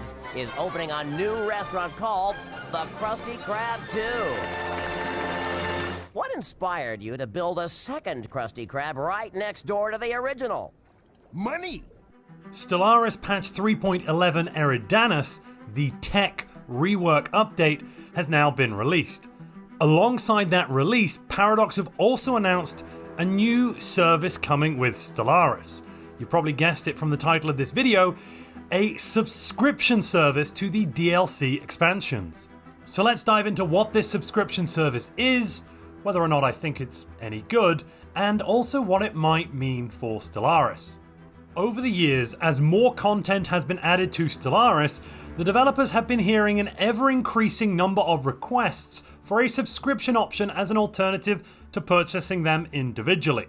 Labs is opening a new restaurant called the Krusty Krab 2. What inspired you to build a second Krusty Krab right next door to the original? Money! Stellaris patch 3.11 Eridanus, the Tech Rework update, has now been released. Alongside that release, Paradox have also announced a new service coming with Stellaris. You probably guessed it from the title of this video, a subscription service to the DLC expansions. So let's dive into what this subscription service is, whether or not I think it's any good, and also what it might mean for Stellaris. Over the years, as more content has been added to Stellaris, the developers have been hearing an ever-increasing number of requests for a subscription option as an alternative to purchasing them individually.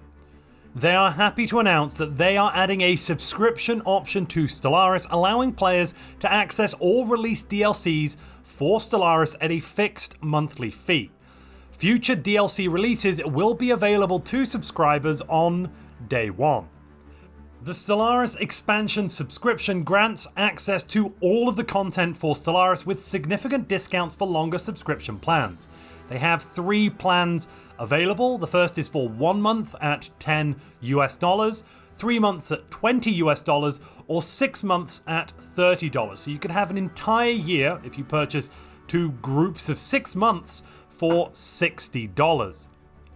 They are happy to announce that they are adding a subscription option to Stellaris, allowing players to access all released DLCs for Stellaris at a fixed monthly fee. Future DLC releases will be available to subscribers on day one. The Stellaris expansion subscription grants access to all of the content for Stellaris with significant discounts for longer subscription plans. They have 3 plans available. The first is for 1 month at $10 US, 3 months at $20 US, or 6 months at $30. So you could have an entire year if you purchase 2 groups of 6 months for $60.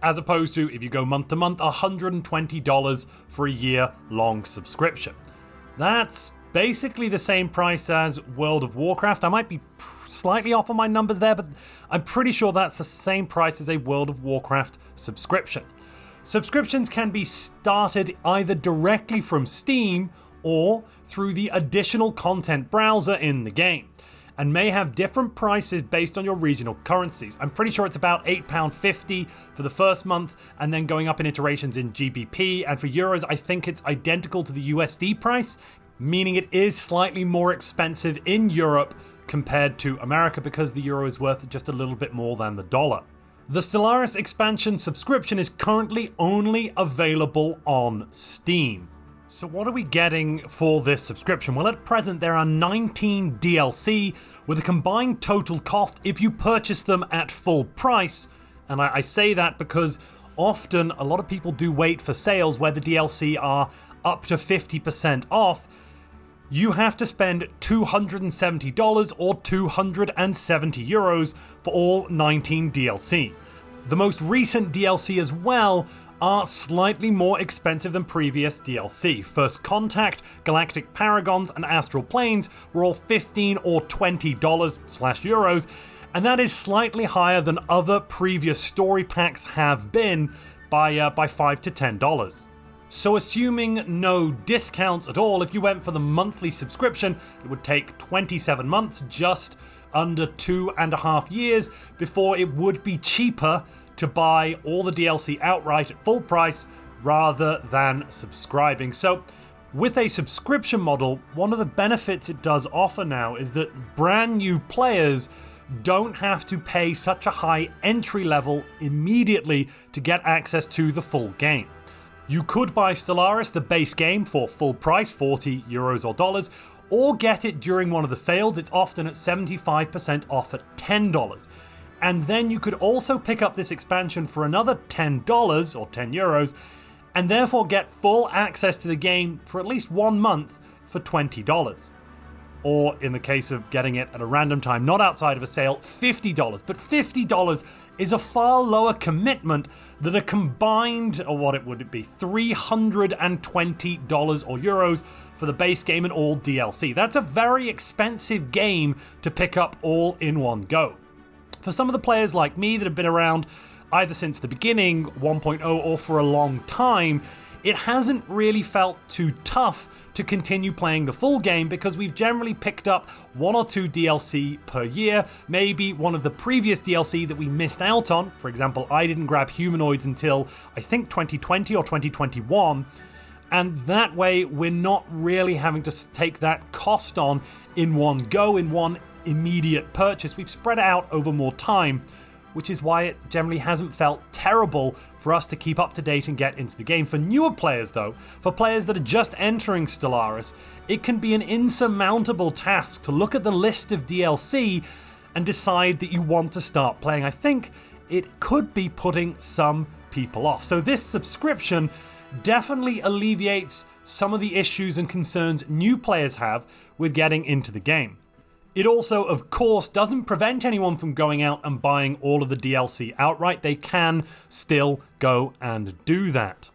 As opposed to, if you go month to month, $120 for a year-long subscription. That's basically the same price as World of Warcraft. I might be slightly off on my numbers there, but I'm pretty sure that's the same price as a World of Warcraft subscription. Subscriptions can be started either directly from Steam or through the additional content browser in the game, and may have different prices based on your regional currencies. I'm pretty sure it's about £8.50 for the first month, and then going up in iterations in GBP, and for euros I think it's identical to the USD price, meaning it is slightly more expensive in Europe compared to America because the euro is worth just a little bit more than the dollar. The Stellaris expansion subscription is currently only available on Steam. So what are we getting for this subscription? Well, at present there are 19 DLC with a combined total cost if you purchase them at full price. And I say that because often a lot of people do wait for sales where the DLC are up to 50% off. You have to spend $270 or €270 for all 19 DLC. The most recent DLC as well are slightly more expensive than previous DLC. First Contact, Galactic Paragons, and Astral Planes were all $15 or $20/euros, and that is slightly higher than other previous story packs have been by $5 to $10. So assuming no discounts at all, if you went for the monthly subscription, it would take 27 months, just under 2.5 years, before it would be cheaper to buy all the DLC outright at full price rather than subscribing. So with a subscription model, one of the benefits it does offer now is that brand new players don't have to pay such a high entry level immediately to get access to the full game. You could buy Stellaris, the base game, for full price, €40 or dollars, or get it during one of the sales. It's often at 75% off at $10. And then you could also pick up this expansion for another $10 or €10, and therefore get full access to the game for at least 1 month for $20. Or in the case of getting it at a random time, not outside of a sale, $50. But $50 is a far lower commitment than a combined, or what it would be, $320 or euros for the base game and all DLC. That's a very expensive game to pick up all in one go. For some of the players like me that have been around either since the beginning, 1.0, or for a long time, it hasn't really felt too tough to continue playing the full game because we've generally picked up 1 or 2 DLC per year, maybe one of the previous DLC that we missed out on. For example, I didn't grab Humanoids until I think 2020 or 2021, and that way we're not really having to take that cost on in one go, in one immediate purchase. We've spread it out over more time. which is why it generally hasn't felt terrible for us to keep up to date and get into the game. For newer players though, for players that are just entering Stellaris, it can be an insurmountable task to look at the list of DLC and decide that you want to start playing. I think it could be putting some people off. So this subscription definitely alleviates some of the issues and concerns new players have with getting into the game. It also, of course, doesn't prevent anyone from going out and buying all of the DLC outright. They can still go and do that.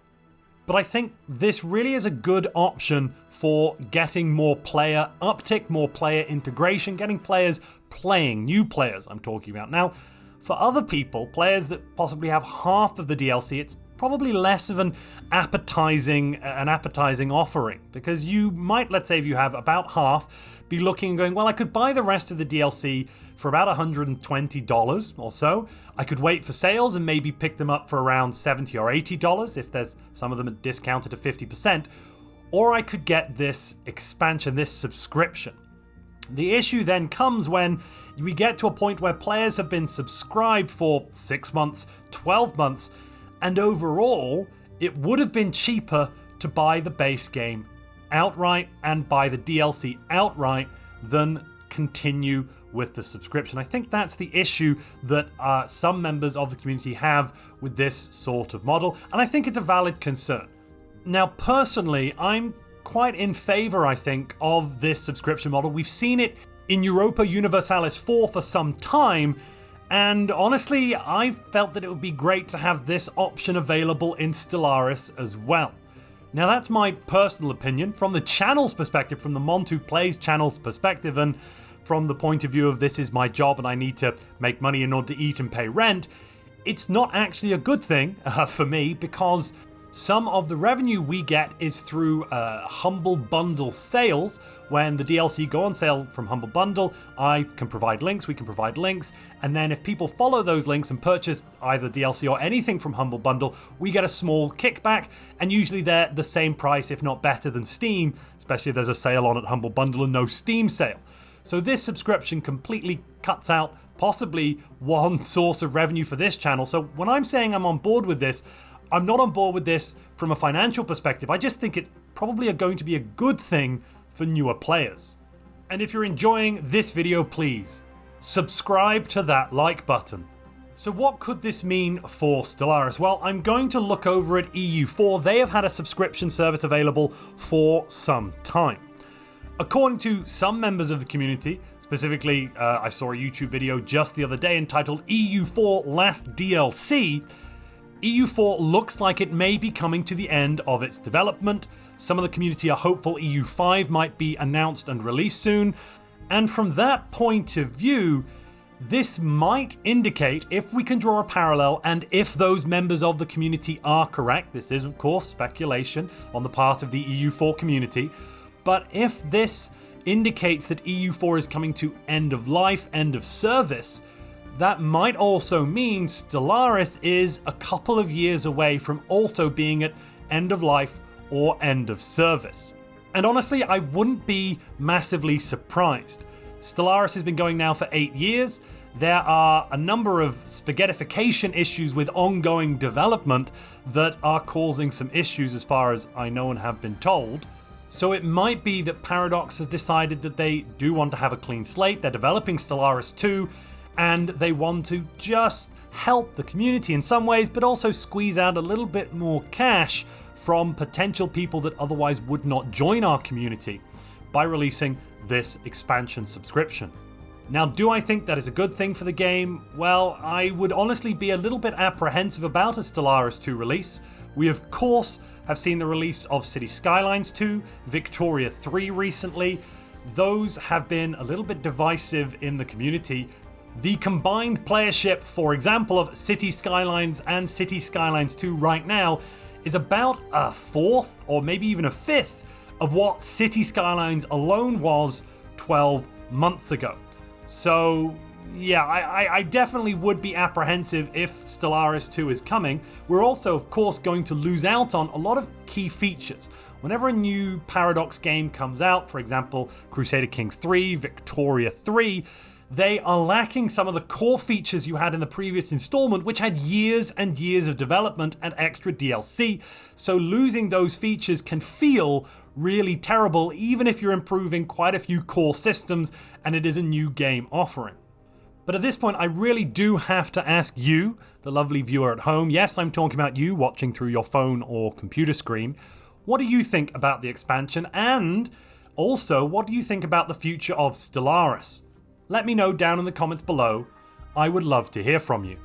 But I think this really is a good option for getting more player uptick, more player integration, getting players playing, new players I'm talking about. Now, for other people, players that possibly have half of the DLC, it's probably less of an appetizing offering, because you might, let's say if you have about half, be looking and going, well, I could buy the rest of the DLC for about $120 or so. I could wait for sales and maybe pick them up for around $70 or $80 if there's some of them discounted to 50%, or I could get this expansion, this subscription. The issue then comes when we get to a point where players have been subscribed for 6 months, 12 months, and overall, it would have been cheaper to buy the base game outright and buy the DLC outright than continue with the subscription. I think that's the issue that some members of the community have with this sort of model, and I think it's a valid concern. Now, personally, I'm quite in favor, I think, of this subscription model. We've seen it in Europa Universalis 4 for some time, and honestly, I felt that it would be great to have this option available in Stellaris as well. Now, that's my personal opinion. From the channel's perspective, from the Montu Plays channel's perspective, and from the point of view of this is my job and I need to make money in order to eat and pay rent, it's not actually a good thing for me, because some of the revenue we get is through Humble Bundle sales. When the DLC go on sale from Humble Bundle, I can provide links, we can provide links, and then if people follow those links and purchase either DLC or anything from Humble Bundle, we get a small kickback, and usually they're the same price, if not better than Steam, especially if there's a sale on at Humble Bundle and no Steam sale. So this subscription completely cuts out possibly one source of revenue for this channel. So when I'm saying I'm on board with this, I'm not on board with this from a financial perspective. I just think it's probably going to be a good thing for newer players. And if you're enjoying this video, please subscribe to that like button. So what could this mean for Stellaris? Well, I'm going to look over at EU4. They have had a subscription service available for some time. According to some members of the community, specifically, I saw a YouTube video just the other day entitled EU4 Last DLC. EU4 looks like it may be coming to the end of its development. Some of the community are hopeful EU5 might be announced and released soon. And from that point of view, this might indicate, if we can draw a parallel, and if those members of the community are correct, this is of course speculation on the part of the EU4 community, but if this indicates that EU4 is coming to end of life, end of service, that might also mean Stellaris is a couple of years away from also being at end of life or end of service. And honestly, I wouldn't be massively surprised. Stellaris has been going now for 8 years. There are a number of spaghettification issues with ongoing development that are causing some issues as far as I know and have been told. So it might be that Paradox has decided that they do want to have a clean slate. They're developing Stellaris 2, and they want to just help the community in some ways, but also squeeze out a little bit more cash from potential people that otherwise would not join our community by releasing this expansion subscription. Now, do I think that is a good thing for the game? Well, I would honestly be a little bit apprehensive about a Stellaris 2 release. We of course have seen the release of City Skylines 2, Victoria 3 recently. Those have been a little bit divisive in the community. The combined playership, for example, of City Skylines and City Skylines 2 right now is about a fourth or maybe even a fifth of what City Skylines alone was 12 months ago. So yeah, I definitely would be apprehensive if Stellaris 2 is coming. We're also, of course, going to lose out on a lot of key features. Whenever a new Paradox game comes out, for example, Crusader Kings 3, Victoria 3, they are lacking some of the core features you had in the previous installment, which had years and years of development and extra DLC. So losing those features can feel really terrible, even if you're improving quite a few core systems and it is a new game offering. But at this point, I really do have to ask you, the lovely viewer at home, yes, I'm talking about you watching through your phone or computer screen, what do you think about the expansion? And also, what do you think about the future of Stellaris? Let me know down in the comments below. I would love to hear from you.